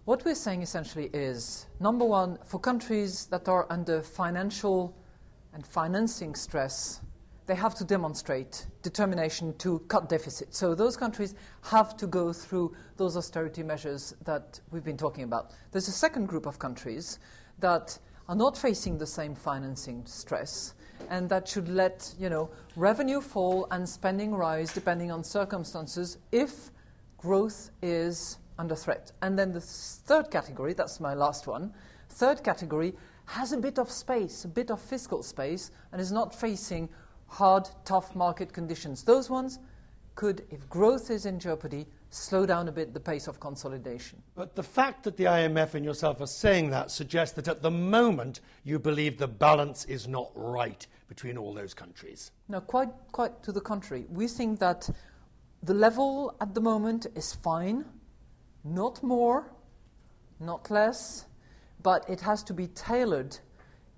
What we're saying essentially is, number one, for countries that are under financial and financing stress, they have to demonstrate determination to cut deficit. So those countries have to go through those austerity measures that we've been talking about. There's a second group of countries that are not facing the same financing stress and that should let, revenue fall and spending rise depending on circumstances if growth is under threat. And then the third category, that's my last one, third category has a bit of space, a bit of fiscal space, and is not facing hard, tough market conditions. Those ones could, if growth is in jeopardy, slow down a bit the pace of consolidation. But the fact that the IMF and yourself are saying that suggests that at the moment you believe the balance is not right between all those countries. No, quite to the contrary. We think that the level at the moment is fine, not more, not less, but it has to be tailored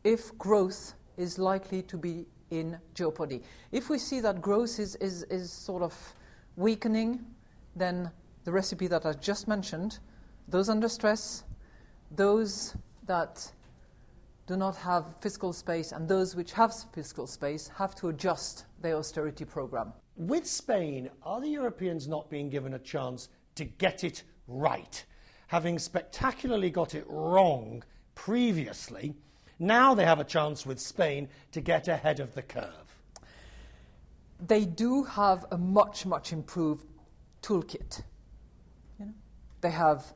if growth is likely to be in jeopardy. If we see that growth is sort of weakening, then the recipe that I just mentioned, those under stress, those that do not have fiscal space, and those which have fiscal space have to adjust their austerity program. With Spain, are the Europeans not being given a chance to get it right? Having spectacularly got it wrong previously, now they have a chance with Spain to get ahead of the curve. They do have a much, much improved toolkit. They have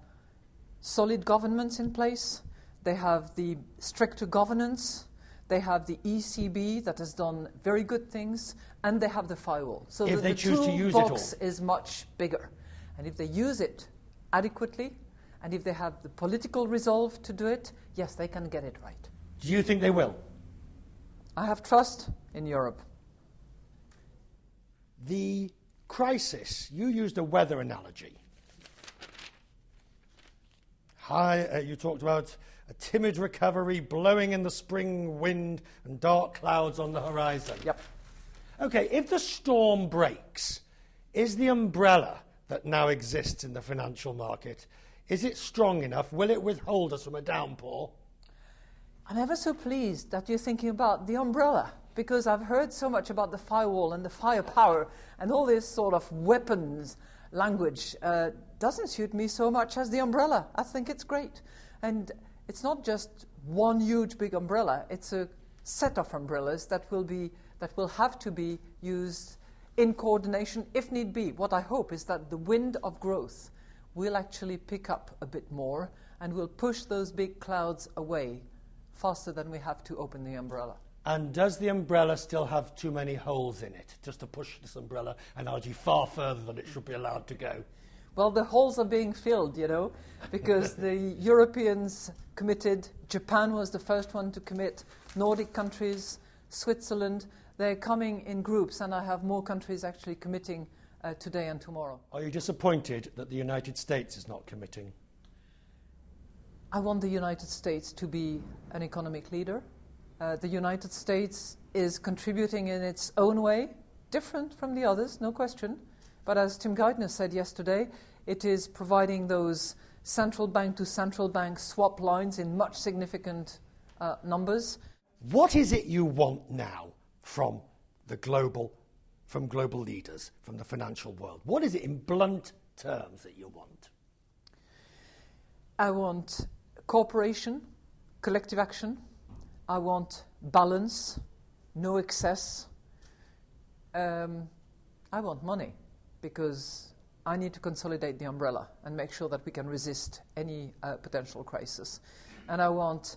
solid governments in place. They have the stricter governance. They have the ECB that has done very good things, and they have the firewall. So if they choose to use it all, the toolbox is much bigger. And if they use it adequately, and if they have the political resolve to do it, yes, they can get it right. Do you think they will? I have trust in Europe. The crisis, you used a weather analogy. You talked about a timid recovery, blowing in the spring wind and dark clouds on the horizon. Yep. Okay, if the storm breaks, is the umbrella that now exists in the financial market, is it strong enough? Will it withhold us from a downpour? I'm ever so pleased that you're thinking about the umbrella, because I've heard so much about the firewall and the firepower and all this sort of weapons language. Doesn't suit me so much as the umbrella. I think it's great. And it's not just one huge big umbrella, it's a set of umbrellas that will have to be used in coordination if need be. What I hope is that the wind of growth will actually pick up a bit more and will push those big clouds away faster than we have to open the umbrella. And does the umbrella still have too many holes in it, just to push this umbrella analogy far further than it should be allowed to go? Well, the holes are being filled, because the Europeans committed. Japan was the first one to commit. Nordic countries, Switzerland, they're coming in groups, and I have more countries actually committing today and tomorrow. Are you disappointed that the United States is not committing? I want the United States to be an economic leader. The United States is contributing in its own way, different from the others, no question. But as Tim Geithner said yesterday, it is providing those central bank to central bank swap lines in much significant numbers. What is it you want now from global leaders, from the financial world? What is it in blunt terms that you want? I want cooperation, collective action. I want balance, no excess. I want money, because I need to consolidate the umbrella and make sure that we can resist any potential crisis. And I want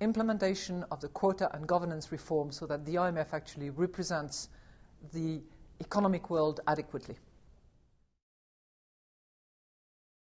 implementation of the quota and governance reform so that the IMF actually represents the economic world adequately.